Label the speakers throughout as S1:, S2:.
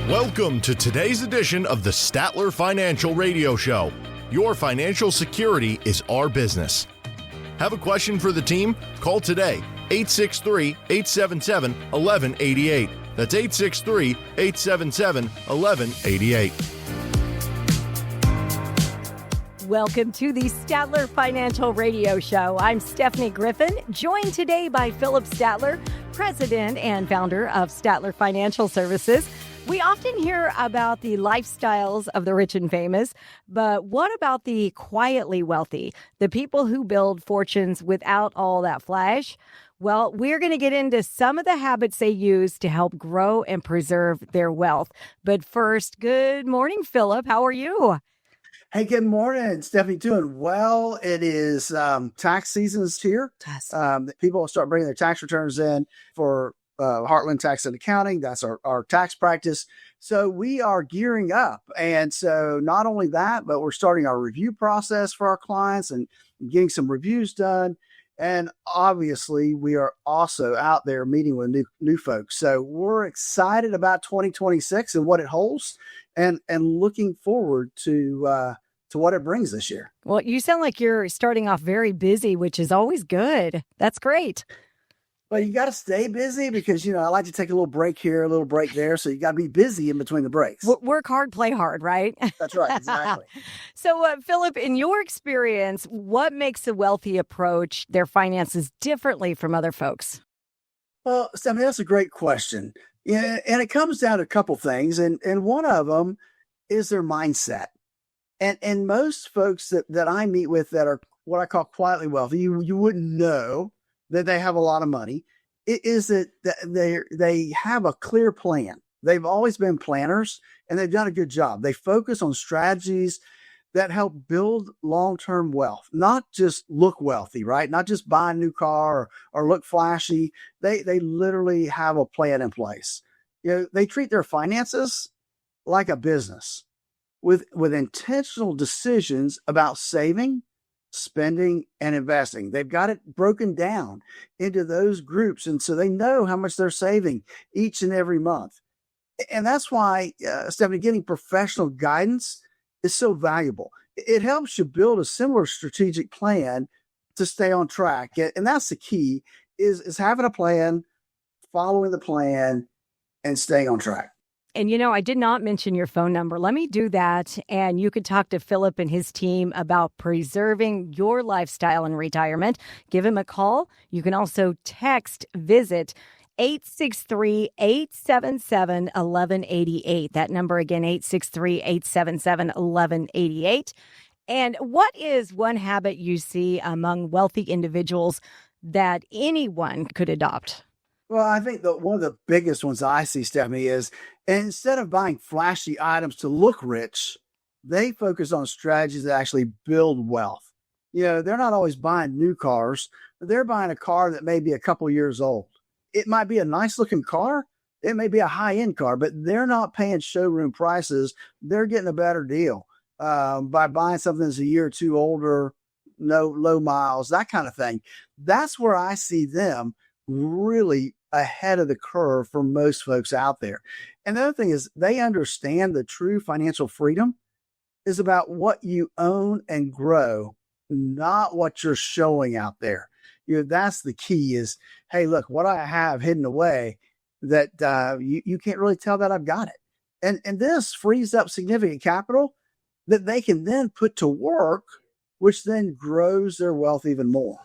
S1: Welcome to today's edition of the Statler Financial Radio Show. Your financial security is our business. Have a question for the team? Call today, 863-877-1188. That's 863-877-1188.
S2: Welcome to the Statler Financial Radio Show. I'm Stephanie Griffin, joined today by Philip Statler, president and founder of Statler Financial Services. We often hear about the lifestyles of the rich and famous, but what about the quietly wealthy, the people who build fortunes without all that flash? Well, we're going to get into some of the habits they use to help grow and preserve their wealth. But first, good morning, Philip. How are you?
S3: Hey, good morning, Stephanie. Doing well. It is tax season's here.
S2: Yes.
S3: People will start bringing their tax returns in for Heartland Tax and Accounting. That's our tax practice. So we are gearing up. And so not only that, but we're starting our review process for our clients and getting some reviews done. And obviously, we are also out there meeting with new folks. So we're excited about 2026 and what it holds, and looking forward to what it brings this year.
S2: Well, you sound like you're starting off very busy, which is always good. That's great.
S3: Well, you got to stay busy because, I like to take a little break here, a little break there. So you got to be busy in between the breaks.
S2: Work hard, play hard, right?
S3: That's right. Exactly.
S2: So, Philip, in your experience, what makes a wealthy approach their finances differently from other folks?
S3: Well, Stephanie, that's a great question. Yeah, and it comes down to a couple things. And one of them is their mindset. And most folks that I meet with that are what I call quietly wealthy, you wouldn't know that they have a lot of money. It is that they have a clear plan. They've always been planners, and they've done a good job. They focus on strategies that help build long-term wealth, not just look wealthy, right? Not just buy a new car or look flashy. They literally have a plan in place. They treat their finances like a business with intentional decisions about saving, spending, and investing. They've got it broken down into those groups. And so they know how much they're saving each and every month. And that's why, Stephanie, getting professional guidance is so valuable. It helps you build a similar strategic plan to stay on track. And that's the key is having a plan, following the plan, and staying on track.
S2: And, I did not mention your phone number. Let me do that. And you could talk to Philip and his team about preserving your lifestyle in retirement. Give him a call. You can also visit 863-877-1188. That number again, 863-877-1188. And what is one habit you see among wealthy individuals that anyone could adopt?
S3: Well, I think one of the biggest ones I see, Stephanie, is instead of buying flashy items to look rich, they focus on strategies that actually build wealth. They're not always buying new cars. They're buying a car that may be a couple years old. It might be a nice looking car. It may be a high end car, but they're not paying showroom prices. They're getting a better deal by buying something that's a year or two older, no low miles, that kind of thing. That's where I see them really ahead of the curve for most folks out there. And the other thing is they understand the true financial freedom is about what you own and grow, not what you're showing out there. That's the key is, hey, look, what I have hidden away that you can't really tell that I've got it. And this frees up significant capital that they can then put to work, which then grows their wealth even more.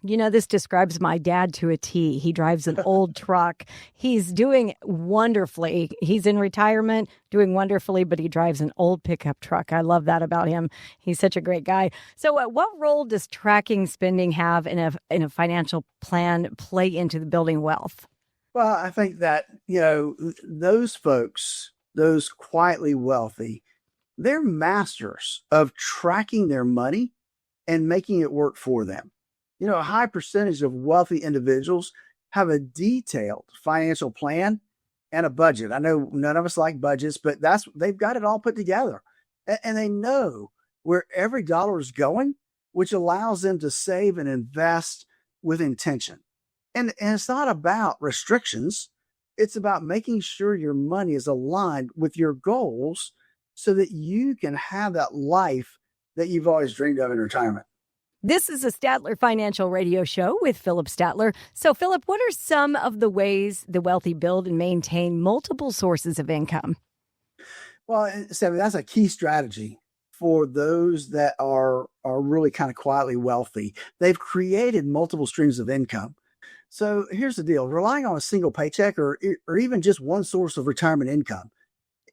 S2: This describes my dad to a T. He drives an old truck. He's doing wonderfully. He's in retirement, doing wonderfully, but he drives an old pickup truck. I love that about him. He's such a great guy. So what role does tracking spending have in a financial plan play into the building wealth?
S3: Well, I think that, those folks, those quietly wealthy, they're masters of tracking their money and making it work for them. A high percentage of wealthy individuals have a detailed financial plan and a budget. I know none of us like budgets, but they've got it all put together. And they know where every dollar is going, which allows them to save and invest with intention. And it's not about restrictions. It's about making sure your money is aligned with your goals so that you can have that life that you've always dreamed of in retirement.
S2: This is a Statler Financial Radio Show with Philip Statler. So, Philip, what are some of the ways the wealthy build and maintain multiple sources of income?
S3: Well, Stephanie, that's a key strategy for those that are really kind of quietly wealthy. They've created multiple streams of income. So here's the deal. Relying on a single paycheck or even just one source of retirement income,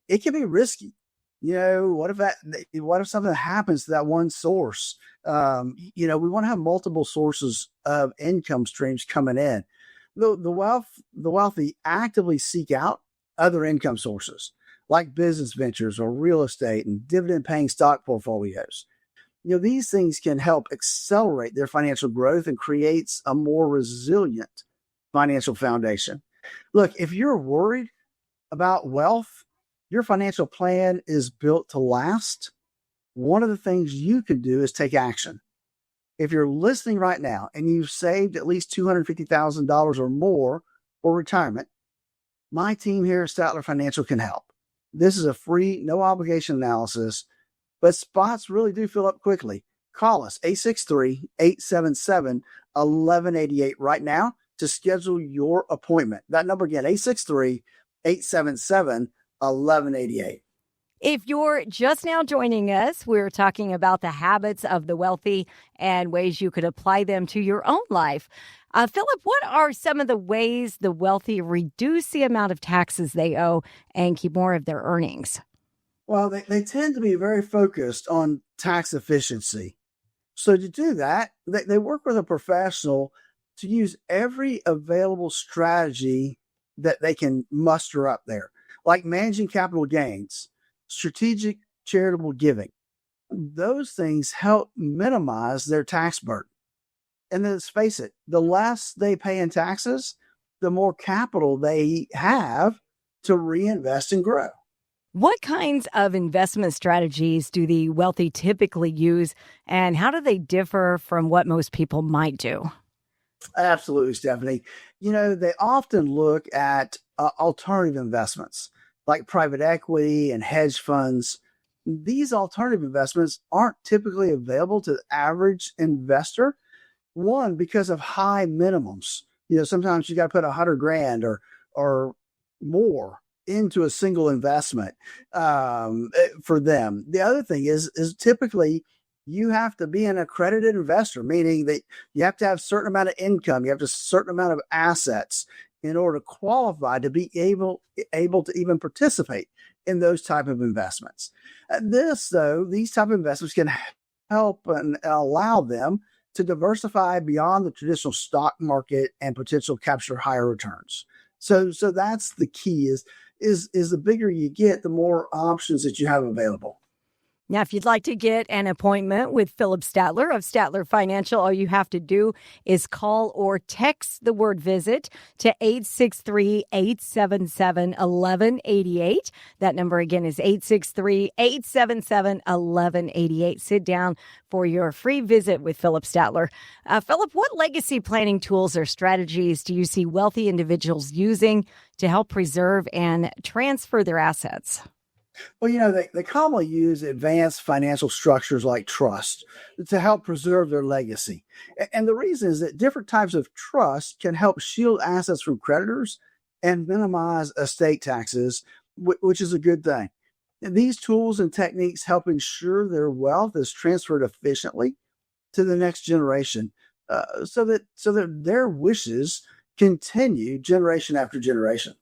S3: it can be risky. What if something happens to that one source? We want to have multiple sources of income streams coming in. The wealthy actively seek out other income sources like business ventures or real estate and dividend paying stock portfolios. These things can help accelerate their financial growth and creates a more resilient financial foundation. Look, if you're worried about wealth, your financial plan is built to last. One of the things you can do is take action. If you're listening right now and you've saved at least $250,000 or more for retirement, my team here at Statler Financial can help. This is a free, no obligation analysis, but spots really do fill up quickly. Call us 863-877-1188 right now to schedule your appointment. That number again, 863-877-1188.
S2: If you're just now joining us, we're talking about the habits of the wealthy and ways you could apply them to your own life. Philip, what are some of the ways the wealthy reduce the amount of taxes they owe and keep more of their earnings?
S3: Well, they tend to be very focused on tax efficiency. So to do that, they work with a professional to use every available strategy that they can muster up there, like managing capital gains, strategic charitable giving. Those things help minimize their tax burden. And then let's face it, the less they pay in taxes, the more capital they have to reinvest and grow.
S2: What kinds of investment strategies do the wealthy typically use, and how do they differ from what most people might do?
S3: Absolutely, Stephanie. They often look at alternative investments like private equity and hedge funds. These alternative investments aren't typically available to the average investor. One, because of high minimums. Sometimes you got to put $100,000 or more into a single investment for them. The other thing is typically you have to be an accredited investor, meaning that you have to have a certain amount of income, you have a certain amount of assets in order to qualify to be able to even participate in those type of investments. These type of investments can help and allow them to diversify beyond the traditional stock market and potential capture higher returns. So that's the key is the bigger you get, the more options that you have available.
S2: Now, if you'd like to get an appointment with Philip Statler of Statler Financial, all you have to do is call or text the word visit to 863-877-1188. That number again is 863-877-1188. Sit down for your free visit with Philip Statler. Philip, what legacy planning tools or strategies do you see wealthy individuals using to help preserve and transfer their assets?
S3: Well, they commonly use advanced financial structures like trust to help preserve their legacy. And the reason is that different types of trust can help shield assets from creditors and minimize estate taxes, which is a good thing. And these tools and techniques help ensure their wealth is transferred efficiently to the next generation, so that their wishes continue generation after generation.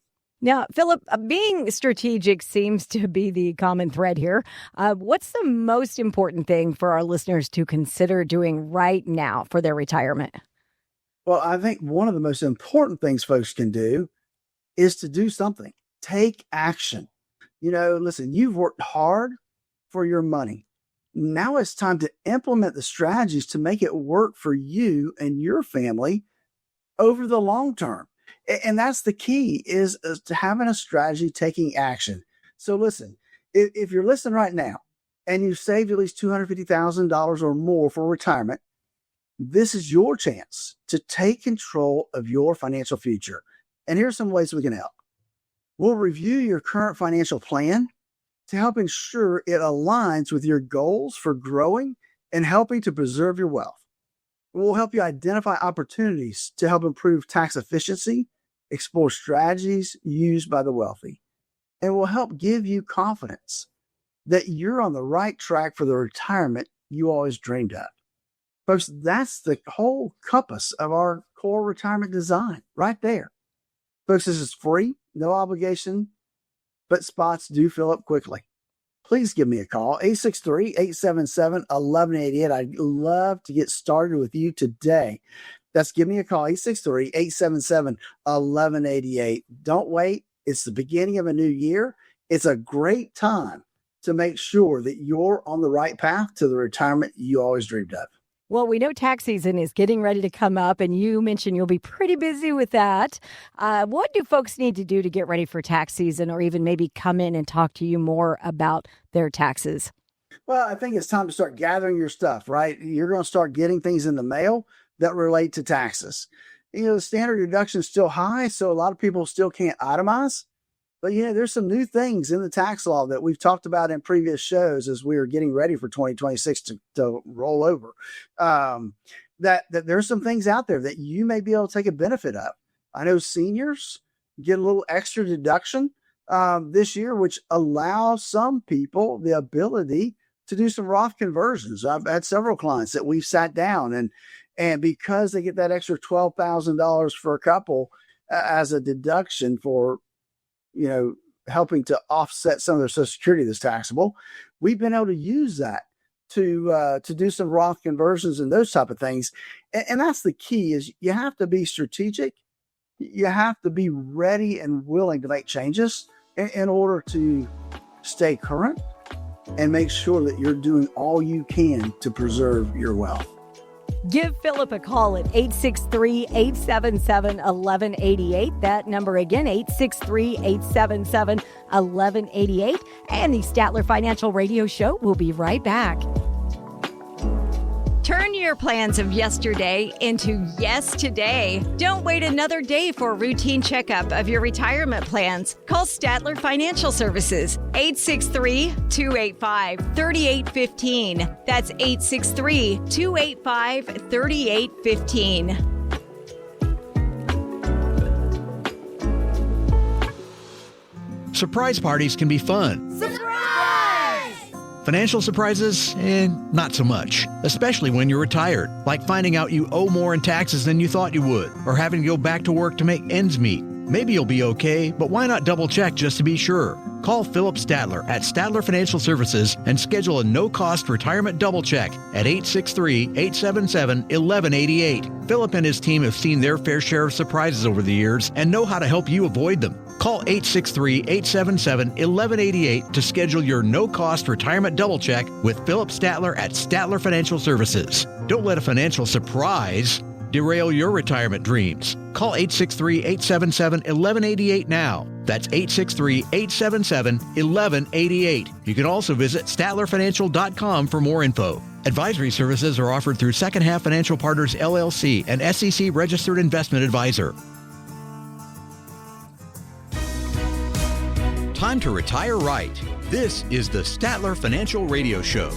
S2: Now, Philip, being strategic seems to be the common thread here. What's the most important thing for our listeners to consider doing right now for their retirement?
S3: Well, I think one of the most important things folks can do is to do something. Take action. Listen, you've worked hard for your money. Now it's time to implement the strategies to make it work for you and your family over the long term. And that's the key is to having a strategy, taking action. So listen, if you're listening right now and you've saved at least $250,000 or more for retirement, this is your chance to take control of your financial future. And here's some ways we can help. We'll review your current financial plan to help ensure it aligns with your goals for growing and helping to preserve your wealth. We'll help you identify opportunities to help improve tax efficiency, explore strategies used by the wealthy, and will help give you confidence that you're on the right track for the retirement you always dreamed of. Folks, that's the whole compass of our core retirement design right there. Folks, this is free, no obligation, but spots do fill up quickly. Please give me a call, 863-877-1188. I'd love to get started with you today. Give me a call, 863-877-1188. Don't wait. It's the beginning of a new year. It's a great time to make sure that you're on the right path to the retirement you always dreamed of.
S2: Well, we know tax season is getting ready to come up, and you mentioned you'll be pretty busy with that. What do folks need to do to get ready for tax season, or even maybe come in and talk to you more about their taxes?
S3: Well, I think it's time to start gathering your stuff, right? You're going to start getting things in the mail that relate to taxes. The standard deduction is still high, so a lot of people still can't itemize. But there's some new things in the tax law that we've talked about in previous shows as we are getting ready for 2026 to roll over. That there's some things out there that you may be able to take a benefit of. I know seniors get a little extra deduction this year, which allows some people the ability to do some Roth conversions. I've had several clients that we've sat down and because they get that extra $12,000 for a couple as a deduction for helping to offset some of their Social Security that's taxable, we've been able to use that to do some Roth conversions and those type of things. And that's the key is you have to be strategic. You have to be ready and willing to make changes in order to stay current and make sure that you're doing all you can to preserve your wealth.
S2: Give Philip a call at 863-877-1188. That number again, 863-877-1188. And the Statler Financial Radio Show will be right back. Turn your plans of yesterday into yes today. Don't wait another day for a routine checkup of your retirement plans. Call Statler Financial Services, 863-285-3815. That's 863-285-3815.
S4: Surprise parties can be fun. Financial surprises, not so much, especially when you're retired, like finding out you owe more in taxes than you thought you would, or having to go back to work to make ends meet. Maybe you'll be okay, but why not double check just to be sure? Call Philip Statler at Statler Financial Services and schedule a no-cost retirement double check at 863-877-1188. Philip and his team have seen their fair share of surprises over the years and know how to help you avoid them. Call 863-877-1188 to schedule your no-cost retirement double check with Philip Statler at Statler Financial Services. Don't let a financial surprise derail your retirement dreams. Call 863-877-1188 now. That's 863-877-1188. You can also visit StatlerFinancial.com for more info. Advisory services are offered through Second Half Financial Partners, LLC, an SEC registered investment advisor. Time to retire right. This is the Statler Financial Radio Show.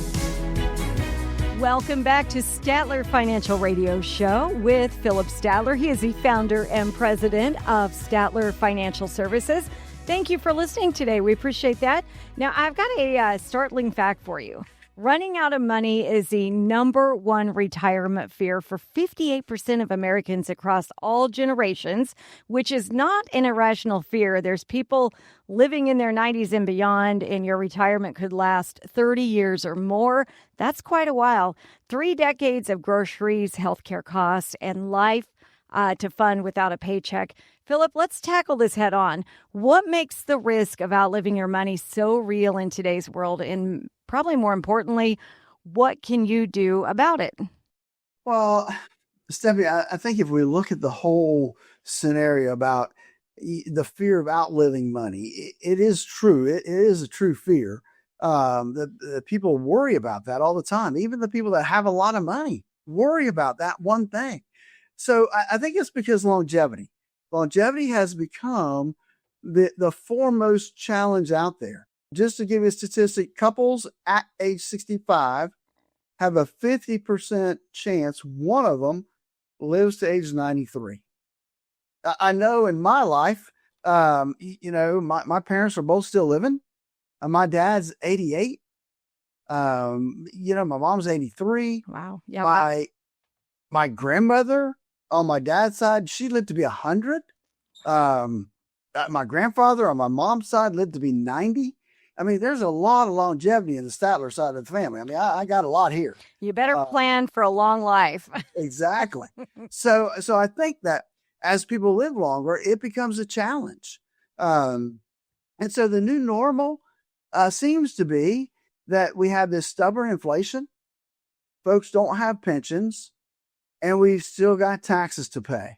S2: Welcome back to Statler Financial Radio Show with Philip Statler. He is the founder and president of Statler Financial Services. Thank you for listening today. We appreciate that. Now, I've got a startling fact for you. Running out of money is the number one retirement fear for 58% of Americans across all generations, which is not an irrational fear. There's people living in their 90s and beyond, and your retirement could last 30 years or more. That's quite a while. 3 decades of groceries, healthcare costs, and life to fund without a paycheck. Philip, let's tackle this head on. What makes the risk of outliving your money so real in today's world? And probably more importantly, what can you do about it?
S3: Well, Stephanie, I think if we look at the whole scenario about the fear of outliving money, it is true. It is a true fear. The people worry about that all the time. Even the people that have a lot of money worry about that one thing. So I think it's because longevity has become the foremost challenge out there. Just to give you a statistic, couples at age 65 have a 50% chance one of them lives to age 93. I know in my life, my parents are both still living. My dad's 88. My mom's 83.
S2: Wow. Yeah.
S3: My grandmother on my dad's side, she lived to be 100. My grandfather on my mom's side lived to be 90. I mean, there's a lot of longevity in the Statler side of the family. I mean, I got a lot here.
S2: You better plan for a long life.
S3: Exactly. So I think that as people live longer, it becomes a challenge. And so the new normal seems to be that we have this stubborn inflation. Folks don't have pensions, and we've still got taxes to pay.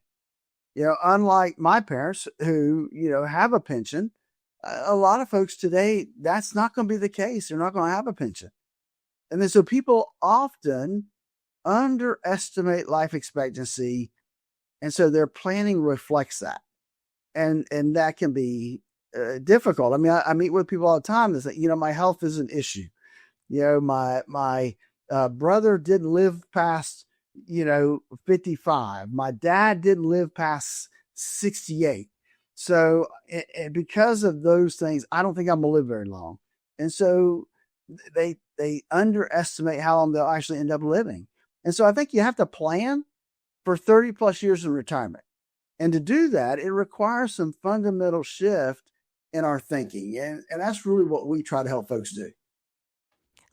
S3: Unlike my parents who, have a pension, a lot of folks today, that's not going to be the case. They're not going to have a pension. And then so people often underestimate life expectancy. And so their planning reflects that. And that can be difficult. I mean, I meet with people all the time that say, my health is an issue. My brother didn't live past, 55. My dad didn't live past 68. So because of those things, I don't think I'm going to live very long. And so they underestimate how long they'll actually end up living. And so I think you have to plan for 30 plus years in retirement. And to do that, it requires some fundamental shift in our thinking. And that's really what we try to help folks do.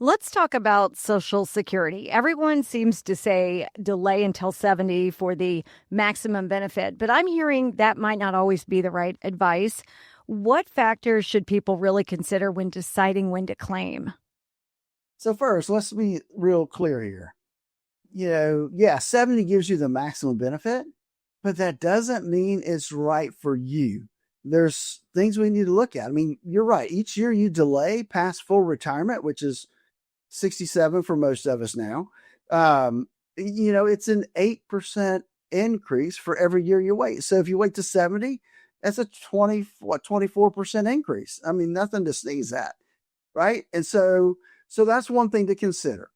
S2: Let's talk about Social Security. Everyone seems to say delay until 70 for the maximum benefit, but I'm hearing that might not always be the right advice. What factors should people really consider when deciding when to claim?
S3: So first, let's be real clear here. 70 gives you the maximum benefit, but that doesn't mean it's right for you. There's things we need to look at. I mean, you're right. Each year you delay past full retirement, which is 67 for most of us now. It's an 8% increase for every year you wait. So if you wait to 70, that's a 24% increase. I mean, nothing to sneeze at, right? And so that's one thing to consider.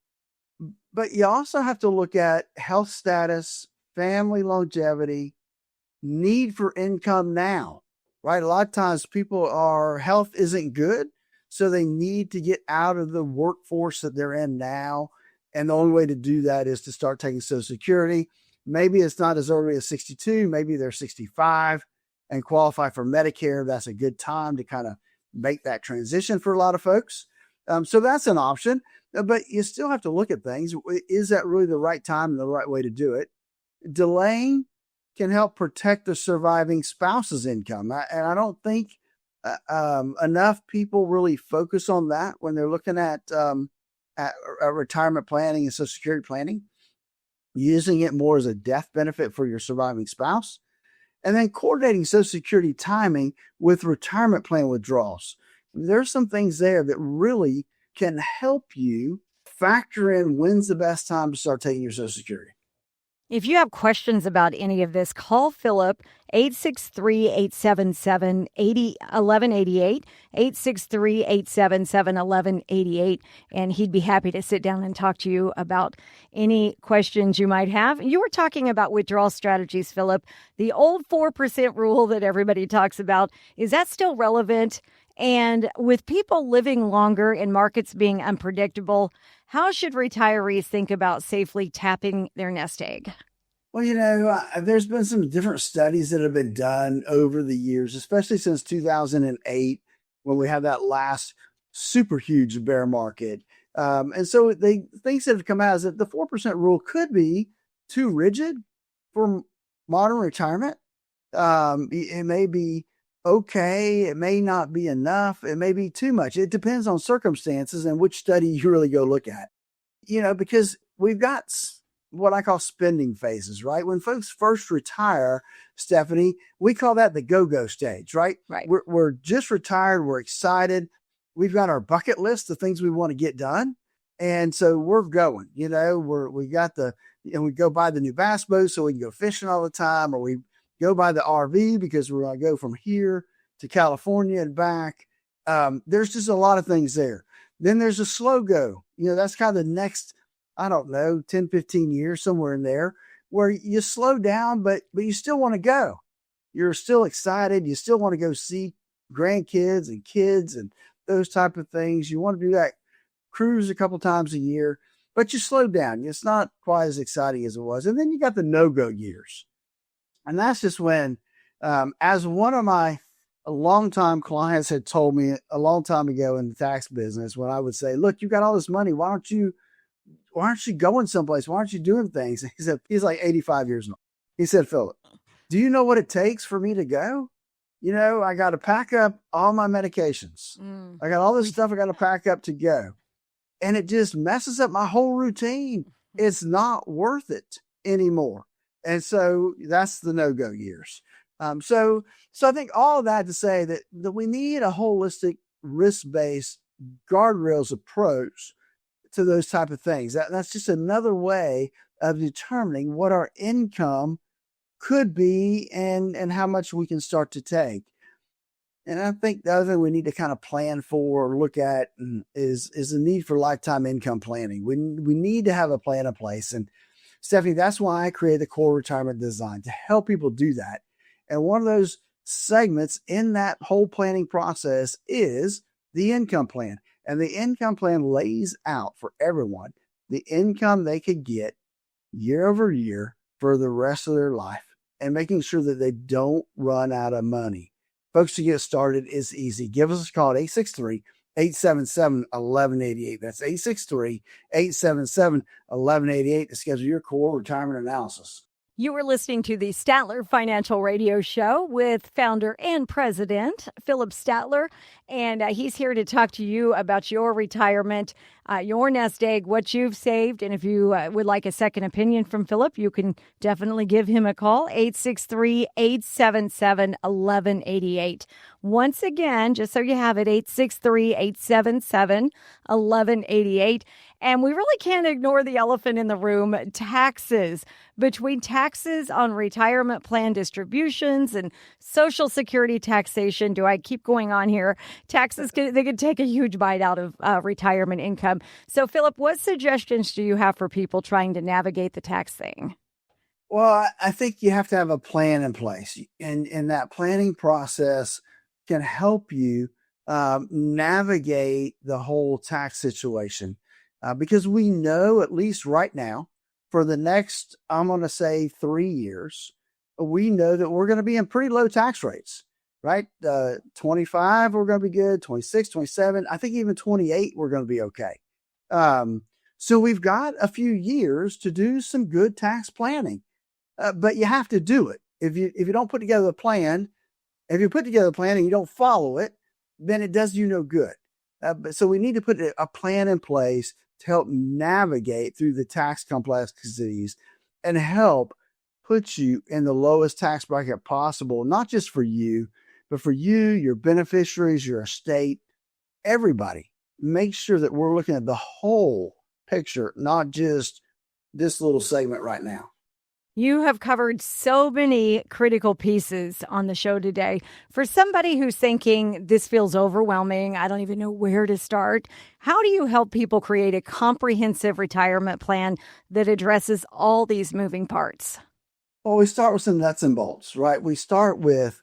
S3: But you also have to look at health status, family longevity, need for income now, right? A lot of times health isn't good. So they need to get out of the workforce that they're in now. And the only way to do that is to start taking Social Security. Maybe it's not as early as 62. Maybe they're 65 and qualify for Medicare. That's a good time to kind of make that transition for a lot of folks. So that's an option. But you still have to look at things. Is that really the right time and the right way to do it? Delaying can help protect the surviving spouse's income. And I don't think enough people really focus on that when they're looking at retirement planning and Social Security planning, using it more as a death benefit for your surviving spouse, and then coordinating Social Security timing with retirement plan withdrawals. There's some things there that really can help you factor in when's the best time to start taking your Social Security.
S2: If you have questions about any of this, call Philip, 863-877-1188, 863-877-1188, and he'd be happy to sit down and talk to you about any questions you might have. You were talking about withdrawal strategies, Philip. The old 4% rule that everybody talks about, is that still relevant? And with people living longer and markets being unpredictable, how should retirees think about safely tapping their nest egg?
S3: Well, there's been some different studies that have been done over the years, especially since 2008, when we had that last super huge bear market. And so things that have come out is that the 4% rule could be too rigid for modern retirement. It may be okay. It may not be enough. It may be too much. It depends on circumstances and which study you really go look at, because we've got what I call spending phases, right? When folks first retire, Stephanie, we call that the go-go stage, right?
S2: Right.
S3: We're just retired. We're excited. We've got our bucket list of things we want to get done. And so we're going, we go buy the new bass boat so we can go fishing all the time, or we go buy the RV because we're going to go from here to California and back. There's just a lot of things there. Then there's a slow go. That's kind of the next, I don't know, 10, 15 years, somewhere in there, where you slow down, but you still want to go. You're still excited. You still want to go see grandkids and kids and those type of things. You want to do that cruise a couple times a year, but you slow down. It's not quite as exciting as it was. And then you got the no-go years. And that's just when, as one of my longtime clients had told me a long time ago in the tax business, when I would say, look, you got all this money. Why aren't you going someplace? Why aren't you doing things? He said, he's like 85 years old. He said, Philip, do you know what it takes for me to go? I got to pack up all my medications. I got all this stuff I got to pack up to go. And it just messes up my whole routine. It's not worth it anymore. And so that's the no-go years. So I think all of that to say that we need a holistic, risk-based guardrails approach to those type of things. That's just another way of determining what our income could be and how much we can start to take. And I think the other thing we need to kind of plan for or look at is the need for lifetime income planning. We need to have a plan in place. And Stephanie, that's why I created the Core Retirement Design, to help people do that. And one of those segments in that whole planning process is the income plan. And the income plan lays out for everyone the income they could get year over year for the rest of their life, and making sure that they don't run out of money. Folks, to get started is easy. Give us a call at 863-877-1188. That's 863-877-1188 to schedule your core retirement analysis.
S2: You were listening to the Statler Financial Radio Show with founder and president Philip Statler, and he's here to talk to you about your retirement, your nest egg, what you've saved. And if you would like a second opinion from Philip, you can definitely give him a call, 863-877-1188. Once again, just so you have it, 863-877-1188. And we really can't ignore the elephant in the room, taxes. Between taxes on retirement plan distributions and Social Security taxation, do I keep going on here? Taxes, they could take a huge bite out of retirement income. So, Philip, what suggestions do you have for people trying to navigate the tax thing?
S3: Well, I think you have to have a plan in place. And that planning process can help you navigate the whole tax situation. Because we know, at least right now, for the next, I'm going to say 3 years, we know that we're going to be in pretty low tax rates, right? 25, we're going to be good. 26, 27, I think even 28, we're going to be okay. So we've got a few years to do some good tax planning, but you have to do it. If you don't put together a plan, if you put together a plan and you don't follow it, then it does you no good. So we need to put a plan in place to help navigate through the tax complexities and help put you in the lowest tax bracket possible, not just for you, but for you, your beneficiaries, your estate, everybody. Make sure that we're looking at the whole picture, not just this little segment right now.
S2: You have covered so many critical pieces on the show today. For somebody who's thinking this feels overwhelming, I don't even know where to start, how do you help people create a comprehensive retirement plan that addresses all these moving parts?
S3: Well, we start with some nuts and bolts, right? We start with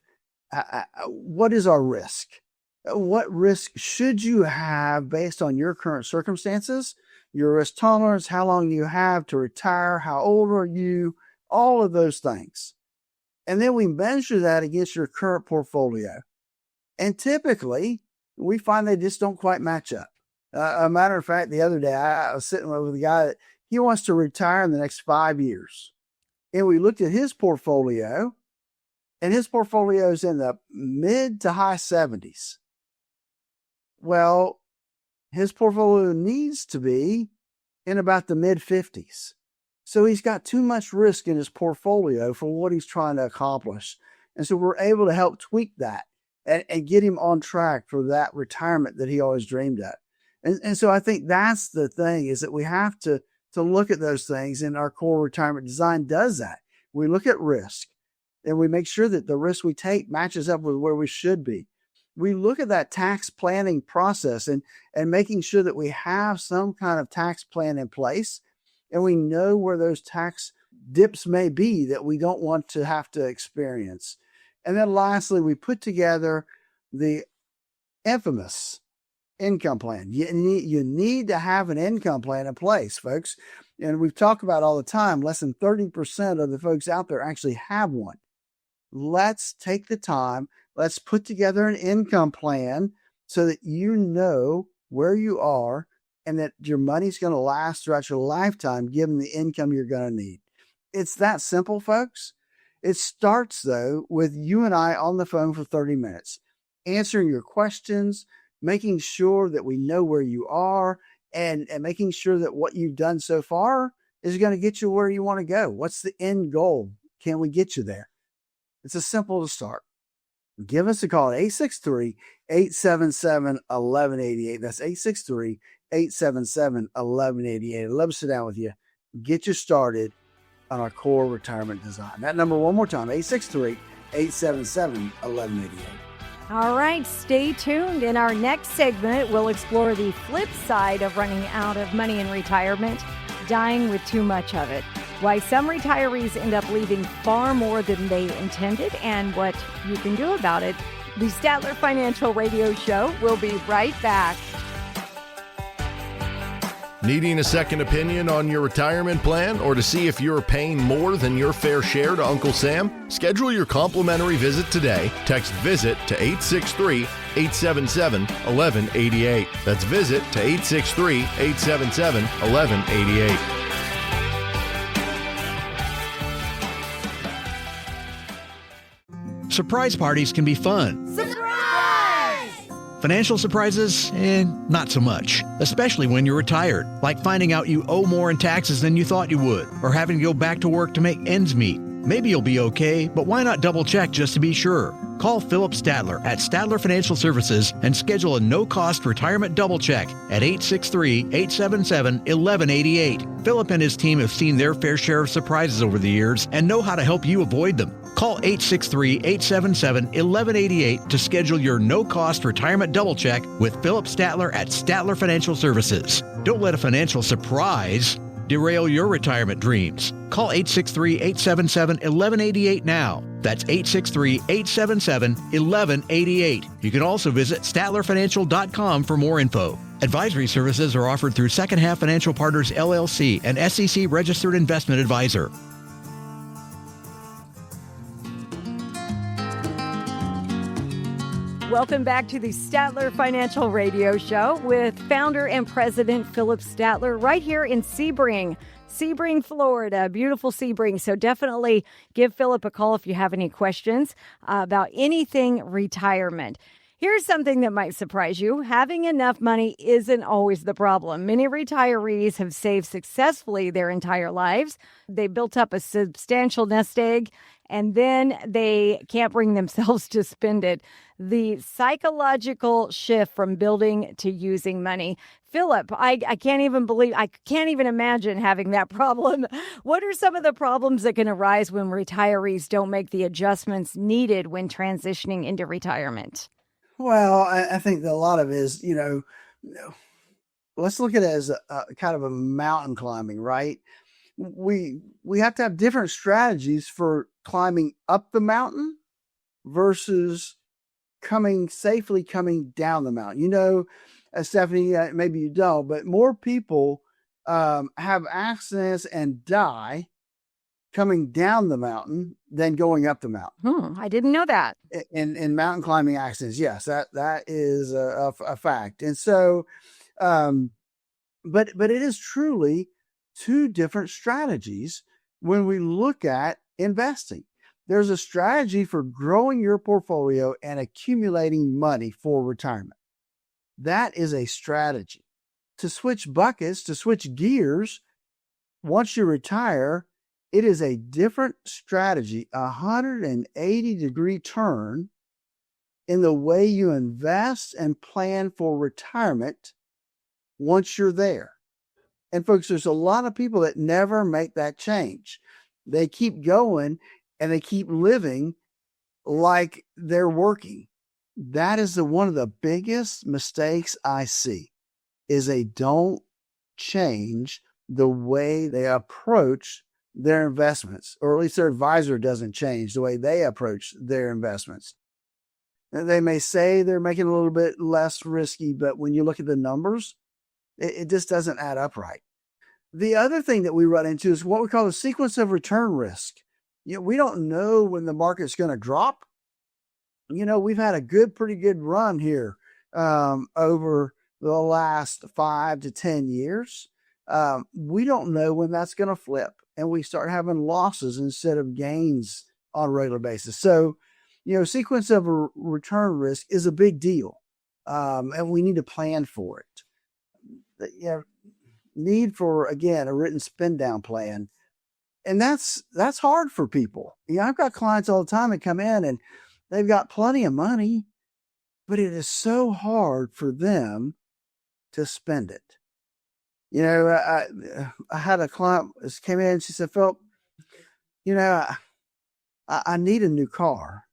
S3: what is our risk? What risk should you have based on your current circumstances, your risk tolerance, how long you have to retire, how old are you? All of those things. And then we measure that against your current portfolio. And typically, we find they just don't quite match up. A matter of fact, the other day, I was sitting with a guy that he wants to retire in the next 5 years. And we looked at his portfolio, and his portfolio is in the mid to high 70s. Well, his portfolio needs to be in about the mid 50s. So he's got too much risk in his portfolio for what he's trying to accomplish. And so we're able to help tweak that and get him on track for that retirement that he always dreamed of. And so I think that's the thing, is that we have to look at those things, and our core retirement design does that. We look at risk and we make sure that the risk we take matches up with where we should be. we look at that tax planning process and making sure that we have some kind of tax plan in place, and we know where those tax dips may be that we don't want to have to experience. And then lastly, we put together the infamous income plan. You need to have an income plan in place, folks. And we've talked about all the time, less than 30% of the folks out there actually have one. Let's take the time. Let's put together an income plan so that you know where you are and that your money's going to last throughout your lifetime, given the income you're going to need. It's that simple, folks. It starts, though, with you and I on the phone for 30 minutes, answering your questions, making sure that we know where you are, and making sure that what you've done so far is going to get you where you want to go. What's the end goal? Can we get you there? It's a simple to start. Give us a call at 863-877-1188. That's 863-877-1188. I'd love to sit down with you, get you started on our core retirement design. That number one more time, 863-877-1188.
S2: All right, stay tuned. In our next segment, we'll explore the flip side of running out of money in retirement, dying with too much of it, why some retirees end up leaving far more than they intended, and what you can do about it. The Statler Financial Radio Show will be right back.
S1: Needing a second opinion on your retirement plan or to see if you're paying more than your fair share to Uncle Sam? Schedule your complimentary visit today. Text VISIT to 863-877-1188. That's VISIT to 863-877-1188.
S4: Surprise parties can be fun. Financial surprises, not so much, especially when you're retired, like finding out you owe more in taxes than you thought you would, or having to go back to work to make ends meet. Maybe you'll be okay, but why not double check just to be sure? Call Philip Statler at Statler Financial Services and schedule a no-cost retirement double check at 863-877-1188. Philip and his team have seen their fair share of surprises over the years and know how to help you avoid them. Call 863-877-1188 to schedule your no-cost retirement double check with Philip Statler at Statler Financial Services. Don't let a financial surprise derail your retirement dreams. Call 863-877-1188 now. That's 863-877-1188. You can also visit StatlerFinancial.com for more info. Advisory services are offered through Second Half Financial Partners, LLC, an SEC registered investment advisor.
S2: Welcome back to the Statler Financial Radio Show with founder and president Philip Statler right here in Sebring, Florida. Beautiful Sebring. So definitely give Philip a call if you have any questions about anything retirement. Here's something that might surprise you. Having enough money isn't always the problem. Many retirees have saved successfully their entire lives. They built up a substantial nest egg, and then they can't bring themselves to spend it. The psychological shift from building to using money. Philip, I can't even imagine having that problem. What are some of the problems that can arise when retirees don't make the adjustments needed when transitioning into retirement?
S3: Well, I think that a lot of it is, let's look at it as a kind of a mountain climbing, right? We have to have different strategies for climbing up the mountain versus safely coming down the mountain. Stephanie, maybe you don't, but more people have accidents and die coming down the mountain than going up the mountain.
S2: I didn't know that.
S3: In mountain climbing accidents, yes, that is a fact. And so, but it is truly two different strategies when we look at investing. There's a strategy for growing your portfolio and accumulating money for retirement. That is a strategy. To switch buckets, to switch gears, once you retire, it is a different strategy, a 180-degree turn in the way you invest and plan for retirement once you're there. And folks, there's a lot of people that never make that change. They keep going and they keep living like they're working. that is one of the biggest mistakes I see is they don't change the way they approach their investments, or at least their advisor doesn't change the way they approach their investments. And they may say they're making a little bit less risky, but when you look at the numbers, it just doesn't add up right. The other thing that we run into is what we call the sequence of return risk. We don't know when the market's going to drop. We've had a pretty good run here over the last 5 to 10 years. We don't know when that's going to flip and we start having losses instead of gains on a regular basis. So, sequence of return risk is a big deal. And we need to plan for it. Need for, again, a written spend down plan. And that's hard for people. I've got clients all the time that come in and they've got plenty of money, but it is so hard for them to spend it. I had a client that came in and she said, Philip, I need a new car.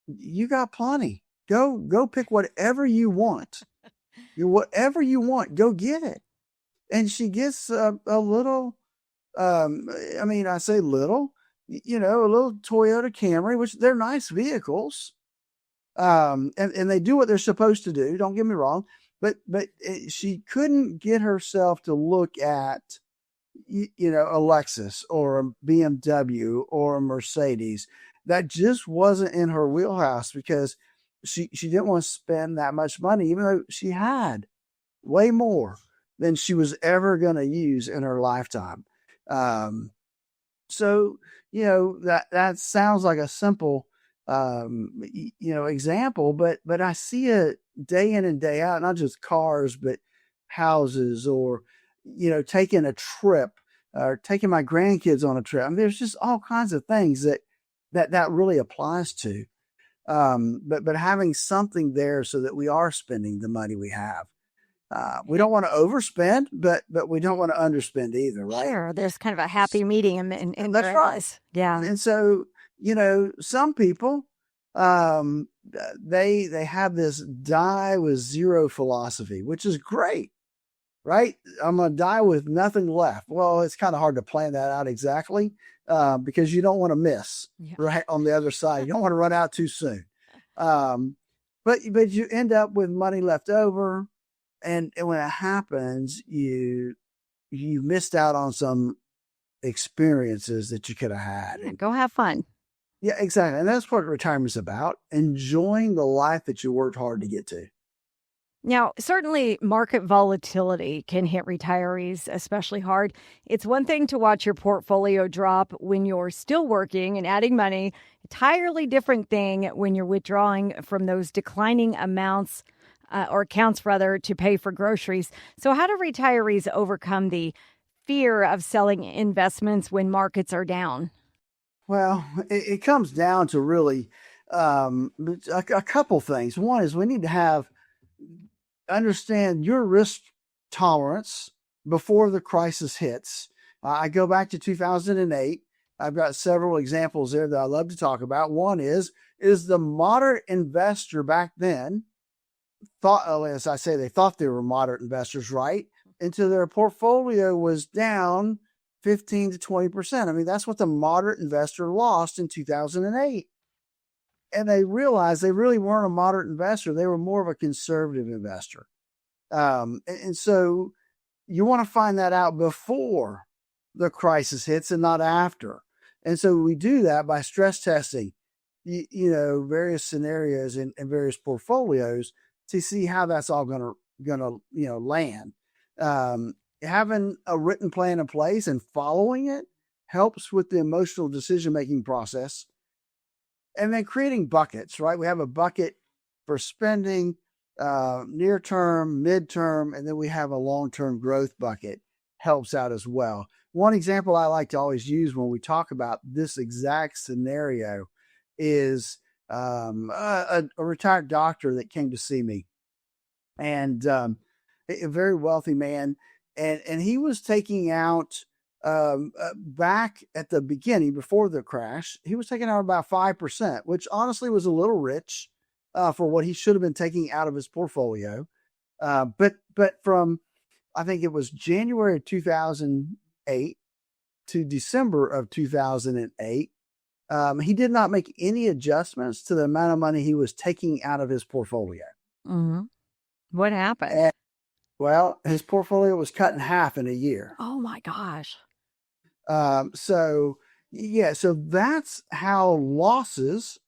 S3: You got plenty. Go pick whatever you want. Whatever you want, go get it. And she gets a little, I say little, a little Toyota Camry, which they're nice vehicles. And they do what they're supposed to do. Don't get me wrong. But she couldn't get herself to look at, a Lexus or a BMW or a Mercedes. That just wasn't in her wheelhouse because she didn't want to spend that much money, even though she had way more than she was ever going to use in her lifetime. So, that sounds like a simple, example, but I see it day in and day out, not just cars, but houses or, taking a trip or taking my grandkids on a trip. I mean, there's just all kinds of things that really applies to. But having something there so that we are spending the money we have. We don't want to overspend, but we don't want to underspend either, right?
S2: Sure. There's kind of a happy medium in
S3: that's right.
S2: Yeah.
S3: And so, some people, they have this die with zero philosophy, which is great, right? I'm going to die with nothing left. Well, it's kind of hard to plan that out exactly, because you don't want to miss right on the other side. You don't want to run out too soon. But you end up with money left over. And when it happens, you missed out on some experiences that you could have had.
S2: Yeah, go have fun.
S3: Yeah, exactly. And that's what retirement's about, enjoying the life that you worked hard to get to.
S2: Now, certainly market volatility can hit retirees especially hard. It's one thing to watch your portfolio drop when you're still working and adding money. Entirely different thing when you're withdrawing from those declining amounts or accounts rather, to pay for groceries. So how do retirees overcome the fear of selling investments when markets are down?
S3: Well, it comes down to really a couple things. One is we need to understand your risk tolerance before the crisis hits. I go back to 2008. I've got several examples there that I love to talk about. One is the moderate investor back then thought, as I say, they thought they were moderate investors, right? Until their portfolio was down 15 to 20%. I mean, that's what the moderate investor lost in 2008. And they realized they really weren't a moderate investor. They were more of a conservative investor. And so you want to find that out before the crisis hits and not after. And so we do that by stress testing, various scenarios and various portfolios to see how that's all gonna land. Having a written plan in place and following it helps with the emotional decision-making process. And then creating buckets, right? We have a bucket for spending, near term, midterm, and then we have a long-term growth bucket. Helps out as well. One example I like to always use when we talk about this exact scenario is a retired doctor that came to see me, and a very wealthy man, and he was taking out back at the beginning before the crash, he was taking out about 5%, which honestly was a little rich. for what he should have been taking out of his portfolio. But from, I think it was January of 2008 to December of 2008, he did not make any adjustments to the amount of money he was taking out of his portfolio.
S2: Mm-hmm. What happened?
S3: Well, his portfolio was cut in half in a year.
S2: Oh my gosh.
S3: So that's how losses,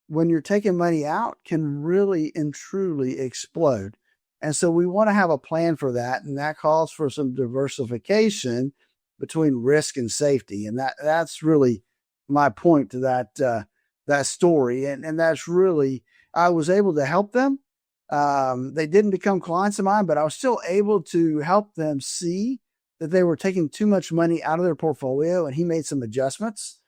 S3: when you're taking money out, can really and truly explode. And so we want to have a plan for that. And that calls for some diversification between risk and safety. And that's really my point to that story. And that's really, I was able to help them. They didn't become clients of mine, but I was still able to help them see that they were taking too much money out of their portfolio. And he made some adjustments,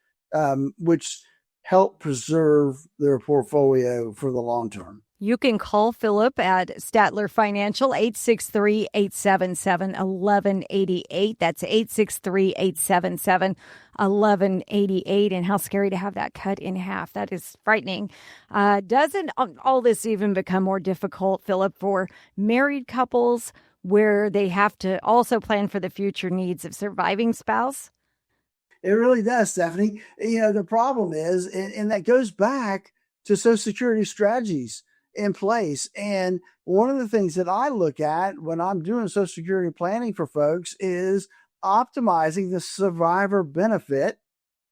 S3: which helped preserve their portfolio for the long term.
S2: You can call Philip at Statler Financial, 863-877-1188. That's 863-877-1188. And how scary to have that cut in half. That is frightening. Doesn't all this even become more difficult, Philip, for married couples where they have to also plan for the future needs of surviving spouse?
S3: It really does, Stephanie. The problem is, and that goes back to Social Security strategies in place. And one of the things that I look at when I'm doing Social Security planning for folks is optimizing the survivor benefit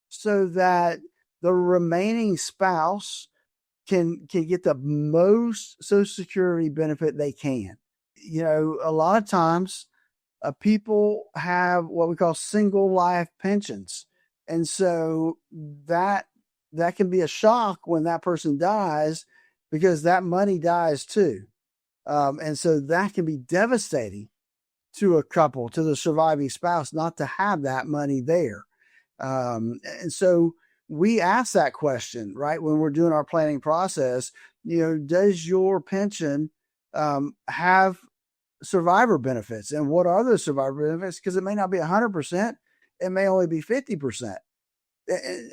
S3: so that the remaining spouse can get the most Social Security benefit they can. A lot of times people have what we call single life pensions. And so that can be a shock when that person dies, because that money dies too. And so that can be devastating to a couple, to the surviving spouse, not to have that money there. And so we ask that question, right? When we're doing our planning process, does your pension have survivor benefits? And what are those survivor benefits? Because it may not be 100%. It may only be 50%,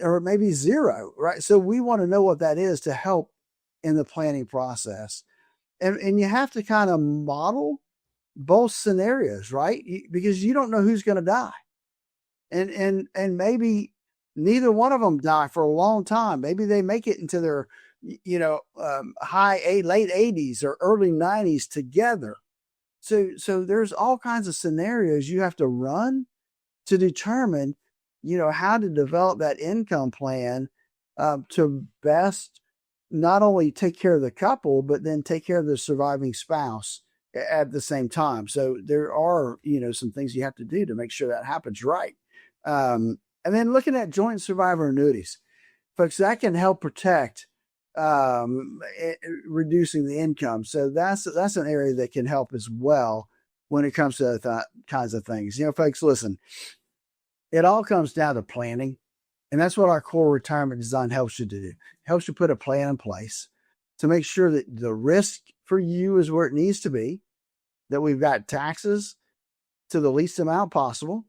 S3: or maybe zero, right? So we want to know what that is to help in the planning process. And you have to kind of model both scenarios, right? Because you don't know who's going to die. And maybe neither one of them die for a long time. Maybe they make it into their, late 80s or early 90s together. So there's all kinds of scenarios you have to run to determine, how to develop that income plan to best not only take care of the couple, but then take care of the surviving spouse at the same time. So there are, some things you have to do to make sure that happens right. And then looking at joint survivor annuities, folks, that can help protect reducing the income. So that's an area that can help as well when it comes to that kinds of things. Folks, listen, it all comes down to planning. And that's what our core retirement design helps you to do. It helps you put a plan in place to make sure that the risk for you is where it needs to be, that we've got taxes to the least amount possible,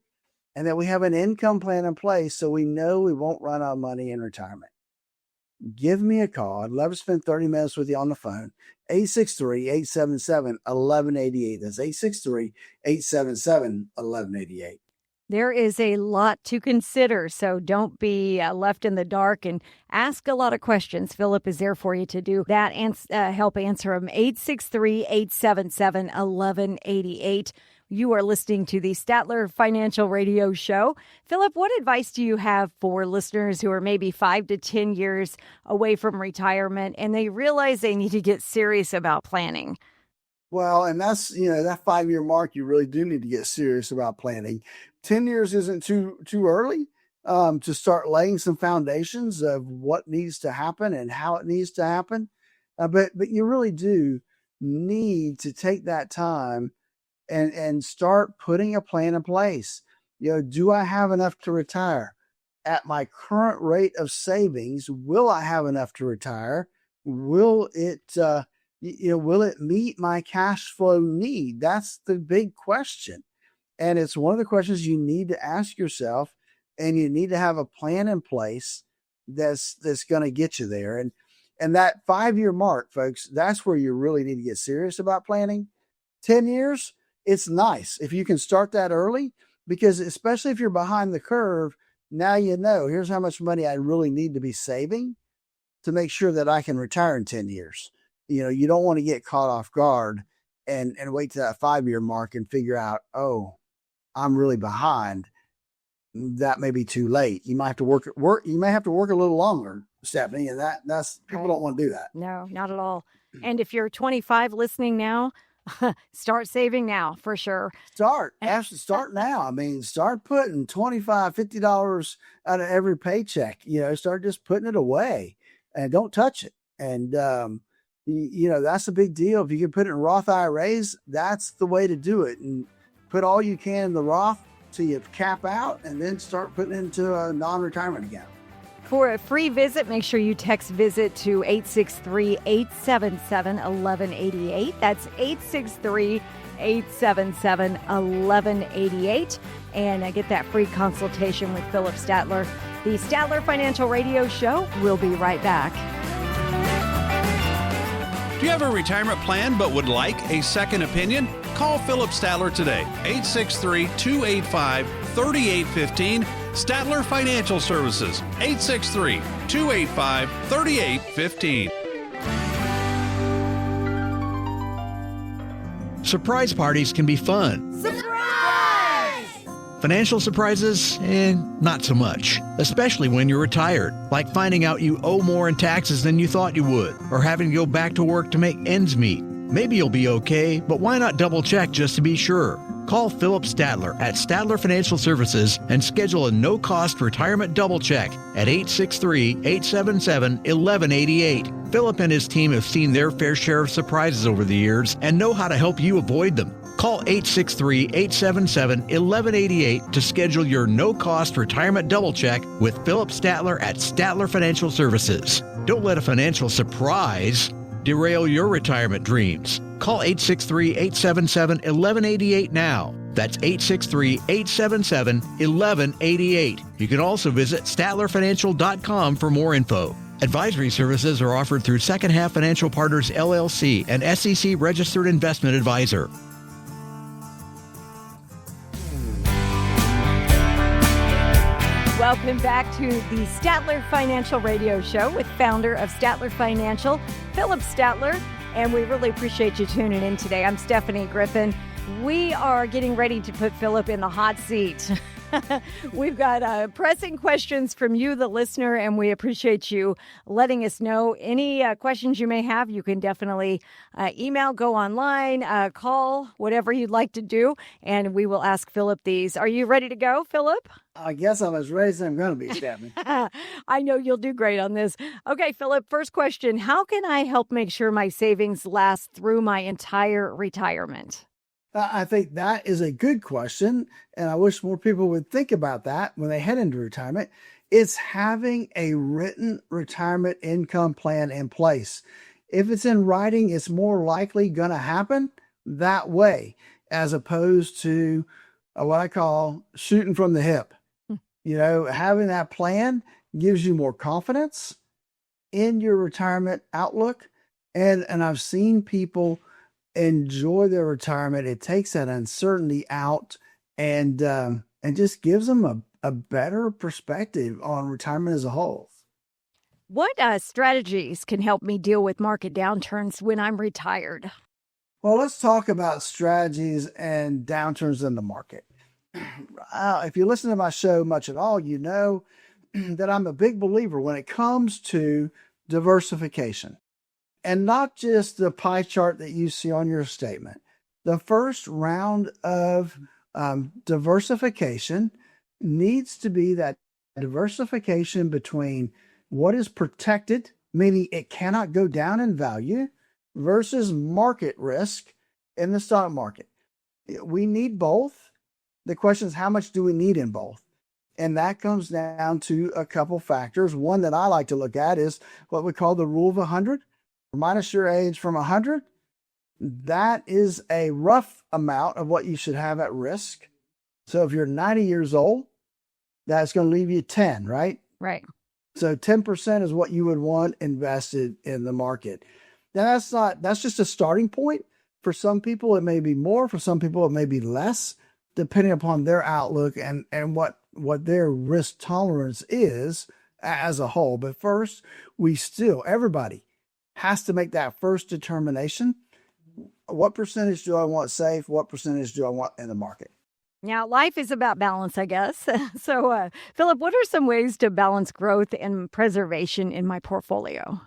S3: and that we have an income plan in place so we know we won't run out of money in retirement. Give me a call. I'd love to spend 30 minutes with you on the phone. 863-877-1188. That's 863-877-1188.
S2: There is a lot to consider, so don't be left in the dark and ask a lot of questions. Philip is there for you to do that and help answer them. 863-877-1188. You are listening to the Statler Financial Radio Show. Philip, what advice do you have for listeners who are maybe 5 to 10 years away from retirement and they realize they need to get serious about planning?
S3: Well, and that's, that 5-year mark, you really do need to get serious about planning. 10 years isn't too early to start laying some foundations of what needs to happen and how it needs to happen. But you really do need to take that time and start putting a plan in place. Do I have enough to retire? At my current rate of savings, will I have enough to retire? Will it meet my cash flow need? That's the big question. And it's one of the questions you need to ask yourself, and you need to have a plan in place that's going to get you there. And, And that 5-year mark, folks, that's where you really need to get serious about planning. 10 years, it's nice if you can start that early, because especially if you're behind the curve, now you know, here's how much money I really need to be saving to make sure that I can retire in 10 years. You don't want to get caught off guard and wait to that 5-year mark and figure out, oh, I'm really behind. That may be too late. You might have to work. You may have to work a little longer, Stephanie, and that's people don't want to do that.
S2: No, not at all. And if you're 25 listening now, start saving now for sure.
S3: Start now. I mean, start putting $25, $50 out of every paycheck. Start just putting it away and don't touch it. And that's a big deal. If you can put it in Roth IRAs, that's the way to do it. And put all you can in the Roth till you cap out, and then start putting it into a non-retirement account.
S2: For a free visit, make sure you text VISIT to 863-877-1188. That's 863-877-1188. And get that free consultation with Philip Statler. The Statler Financial Radio Show. We'll be right back.
S5: Do you have a retirement plan but would like a second opinion? Call Philip Statler today, 863-285-3815. Statler Financial Services, 863-285-3815.
S4: Surprise parties can be fun. Financial surprises, not so much, especially when you're retired, like finding out you owe more in taxes than you thought you would, or having to go back to work to make ends meet. Maybe you'll be okay, but why not double check just to be sure? Call Philip Statler at Statler Financial Services and schedule a no-cost retirement double check at 863-877-1188. Philip and his team have seen their fair share of surprises over the years and know how to help you avoid them. Call 863-877-1188 to schedule your no-cost retirement double check with Philip Statler at Statler Financial Services. Don't let a financial surprise derail your retirement dreams. Call 863-877-1188 now. That's 863-877-1188. You can also visit StatlerFinancial.com for more info. Advisory services are offered through Second Half Financial Partners, LLC, an SEC registered investment advisor.
S2: Welcome back to the Statler Financial Radio Show with founder of Statler Financial, Philip Statler, and we really appreciate you tuning in today. I'm Stephanie Griffin. We are getting ready to put Philip in the hot seat. We've got pressing questions from you, the listener, and we appreciate you letting us know. Any questions you may have, you can definitely email, go online, call, whatever you'd like to do, and we will ask Philip these. Are you ready to go, Philip?
S3: I guess I'm as ready as I'm going to be, Stephanie.
S2: I know you'll do great on this. Okay, Philip, first question. How can I help make sure my savings last through my entire retirement?
S3: I think that is a good question, and I wish more people would think about that when they head into retirement. It's having a written retirement income plan in place. If it's in writing, it's more likely going to happen that way, as opposed to what I call shooting from the hip. Having that plan gives you more confidence in your retirement outlook. And I've seen people enjoy their retirement. It takes that uncertainty out and just gives them a better perspective on retirement as a whole.
S2: What strategies can help me deal with market downturns when I'm retired?
S3: Well, let's talk about strategies and downturns in the market. If you listen to my show much at all, you know that I'm a big believer when it comes to diversification. And not just the pie chart that you see on your statement. The first round of diversification needs to be that diversification between what is protected, meaning it cannot go down in value, versus market risk in the stock market. We need both. The question is, how much do we need in both? And that comes down to a couple factors. One that I like to look at is what we call the rule of 100. Minus your age from 100, that is a rough amount of what you should have at risk. So if you're 90 years old, that's going to leave you 10, right?
S2: Right.
S3: So 10% is what you would want invested in the market. Now that's just a starting point. For some people, it may be more. For some people, it may be less, depending upon their outlook and what their risk tolerance is as a whole. But first, everybody has to make that first determination. What percentage do I want safe? What percentage do I want in the market?
S2: Now, life is about balance, I guess. So, Philip, what are some ways to balance growth and preservation in my portfolio?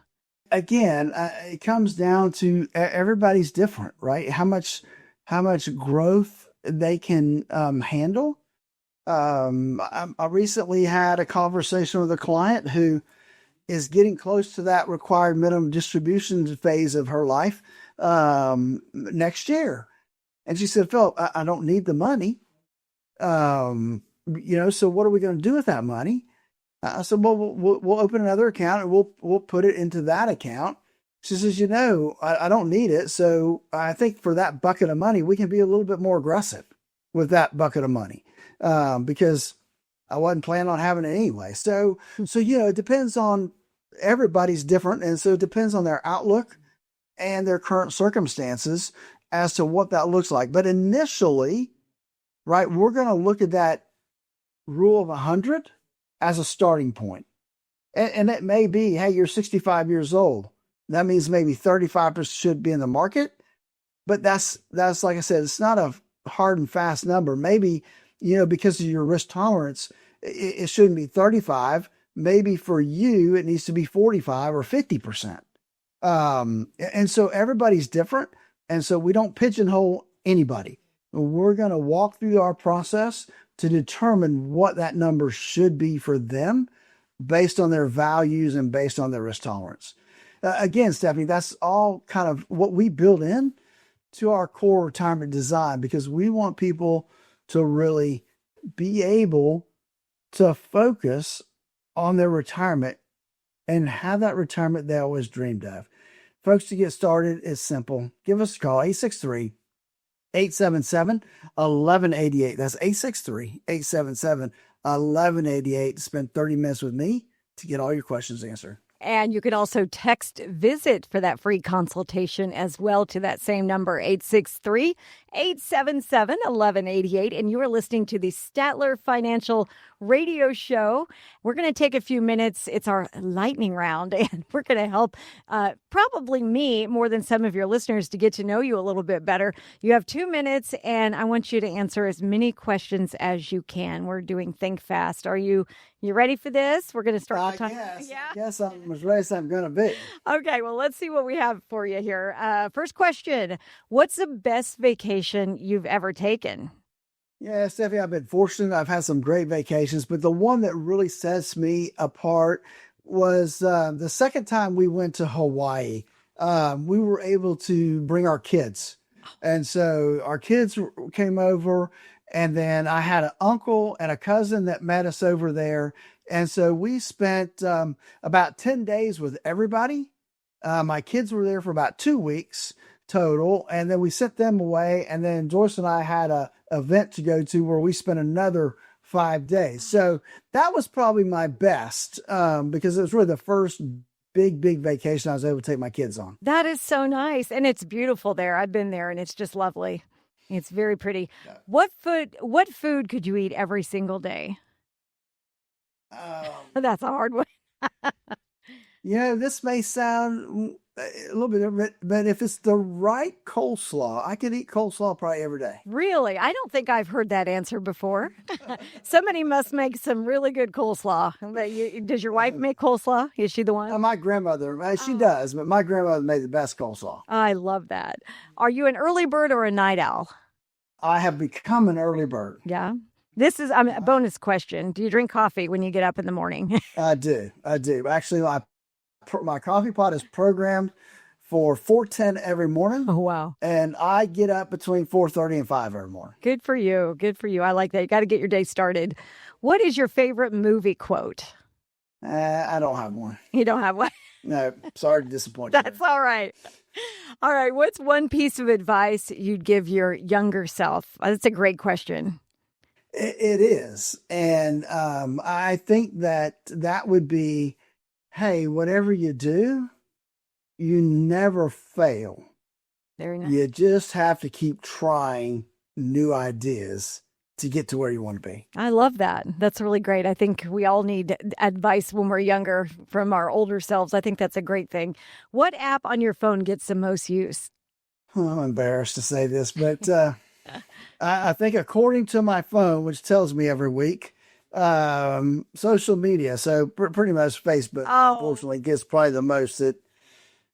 S3: Again, it comes down to everybody's different, right? How much growth they can handle. I recently had a conversation with a client who is getting close to that required minimum distribution phase of her life next year. And she said, Philip, I don't need the money. So what are we going to do with that money? I said, well, we'll open another account and we'll put it into that account. She says, I don't need it. So I think for that bucket of money, we can be a little bit more aggressive with that bucket of money because I wasn't planning on having it anyway. So it depends on everybody's different. And so it depends on their outlook and their current circumstances as to what that looks like. But initially, right, we're going to look at that rule of 100 as a starting point. And it may be, hey, you're 65 years old. That means maybe 35% should be in the market. But that's like I said, it's not a hard and fast number. Maybe, because of your risk tolerance, it shouldn't be 35. Maybe for you, it needs to be 45 or 50%. And so everybody's different. And so we don't pigeonhole anybody. We're going to walk through our process to determine what that number should be for them based on their values and based on their risk tolerance. Again, Stephanie, that's all kind of what we build in to our core retirement design because we want people to really be able to focus on their retirement and have that retirement they always dreamed of. Folks, to get started, it's simple. Give us a call, 863-877-1188. That's 863-877-1188 to spend 30 minutes with me to get all your questions answered.
S2: And you could also text VISIT for that free consultation as well to that same number, 863-877-1188. And you are listening to the Statler Financial Radio Show. We're going to take a few minutes. It's our lightning round, and we're going to help probably me more than some of your listeners to get to know you a little bit better. You have 2 minutes, and I want you to answer as many questions as you can. We're doing Think Fast. Are you ready for this? We're going to start the time.
S3: I guess I'm as ready as I'm going to be.
S2: Okay, well, let's see what we have for you here. First question, what's the best vacation you've ever taken?
S3: Yeah, Stephanie, I've been fortunate. I've had some great vacations, but the one that really sets me apart was the second time we went to Hawaii. We were able to bring our kids. And so our kids came over, and then I had an uncle and a cousin that met us over there. And so we spent about 10 days with everybody. My kids were there for about 2 weeks total. And then we sent them away. And then Joyce and I had a event to go to where we spent another 5 days. So that was probably my best because it was really the first big vacation I was able to take my kids on.
S2: That is so nice. And it's beautiful there. I've been there and it's just lovely. It's very pretty. Yeah. What food could you eat every single day? That's a hard one.
S3: This may sound a little bit different, but if it's the right coleslaw, I could eat coleslaw probably every day.
S2: Really? I don't think I've heard that answer before. Somebody must make some really good coleslaw. Does your wife make coleslaw? Is she the one?
S3: My grandmother, she does, but my grandmother made the best coleslaw.
S2: I love that. Are you an early bird or a night owl?
S3: I have become an early bird.
S2: Yeah. This is a bonus question. Do you drink coffee when you get up in the morning?
S3: I do. Actually, my coffee pot is programmed for 4:10 every morning.
S2: Oh, wow.
S3: And I get up between 4:30 and 5 every morning.
S2: Good for you. Good for you. I like that. You got to get your day started. What is your favorite movie quote?
S3: I don't have one.
S2: You don't have one?
S3: No, sorry to disappoint you.
S2: That's all right. All right. What's one piece of advice you'd give your younger self? That's a great question.
S3: It is. And I think that would be, hey, whatever you do, you never fail.
S2: Very nice.
S3: You just have to keep trying new ideas to get to where you want to be.
S2: I love that. That's really great. I think we all need advice when we're younger from our older selves. I think that's a great thing. What app on your phone gets the most use?
S3: I'm embarrassed to say this, but I think according to my phone, which tells me every week, social media. So pretty much Facebook, unfortunately, gets probably the most that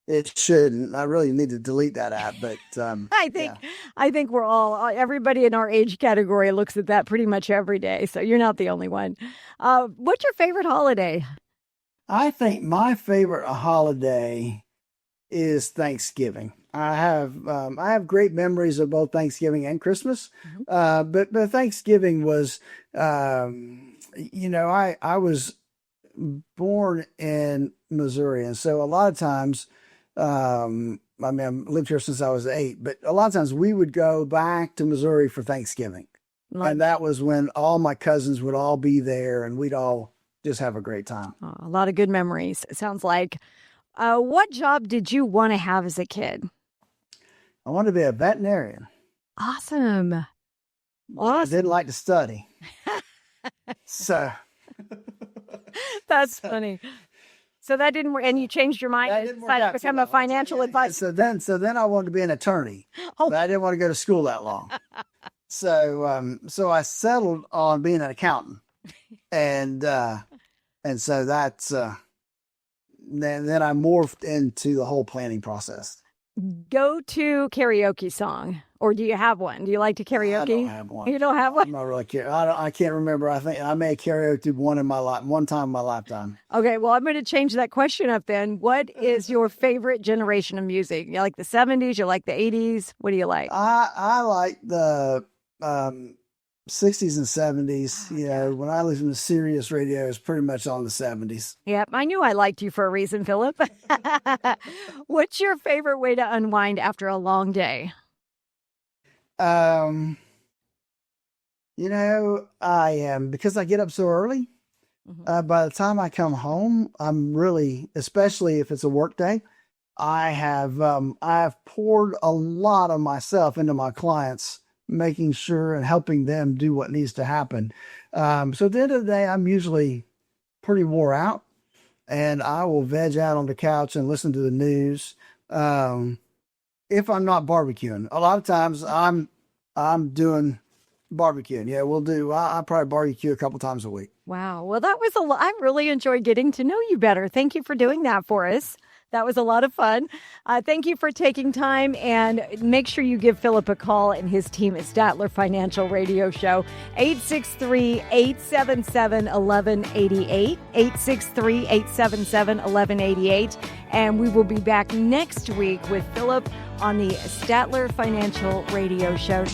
S3: it shouldn't. I really need to delete that app, but
S2: I think we're all, everybody in our age category looks at that pretty much every day. So you're not the only one. What's your favorite holiday?
S3: I think my favorite holiday is Thanksgiving. I have great memories of both Thanksgiving and Christmas, but Thanksgiving was, I was born in Missouri, and so a lot of times, I've lived here since I was 8, but a lot of times we would go back to Missouri for Thanksgiving, and that was when all my cousins would all be there, and we'd all just have a great time.
S2: A lot of good memories, it sounds like. What job did you want to have as a kid?
S3: I wanted to be a veterinarian.
S2: Awesome.
S3: I didn't like to study. So
S2: that's funny. So that didn't work, and you changed your mind and decided to become a financial advisor.
S3: So then I wanted to be an attorney, but I didn't want to go to school that long. So I settled on being an accountant, and so that's then I morphed into the whole planning process.
S2: Go-to karaoke song, or do you have one? Do you like to karaoke?
S3: I don't have one.
S2: You don't have one?
S3: I'm not really I can't remember. I think I may have karaoke one time in my lifetime.
S2: Okay, well, I'm going to change that question up then. What is your favorite generation of music? You like the 70s? You like the 80s? What do you like?
S3: I like the 60s and 70s. You know, when I listen to Sirius radio, it's pretty much on the 70s.
S2: Yep, I knew I liked you for a reason, Philip. What's your favorite way to unwind after a long day? Because I get up so early, by the time I come home, I'm really, especially if it's a work day, I've poured a lot of myself into my clients, making sure and helping them do what needs to happen. So at the end of the day, I'm usually pretty wore out, and I will veg out on the couch and listen to the news. If I'm not barbecuing, a lot of times I'm doing barbecuing. Yeah, I probably barbecue a couple times a week. Wow. Well, that was I really enjoyed getting to know you better. Thank you for doing that for us. That was a lot of fun. Thank you for taking time, and make sure you give Philip a call and his team at Statler Financial Radio Show, 863-877-1188, 863-877-1188. And we will be back next week with Philip on the Statler Financial Radio Show.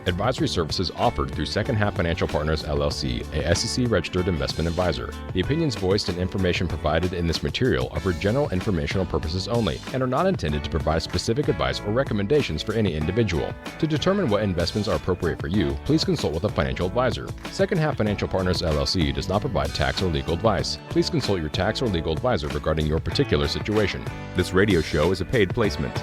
S6: Advisory services offered through Second Half Financial Partners, LLC, a SEC-registered investment advisor. The opinions voiced and information provided in this material are for general informational purposes only and are not intended to provide specific advice or recommendations for any individual. To determine what investments are appropriate for you, please consult with a financial advisor. Second Half Financial Partners, LLC does not provide tax or legal advice. Please consult your tax or legal advisor regarding your particular situation. This radio show is a paid placement.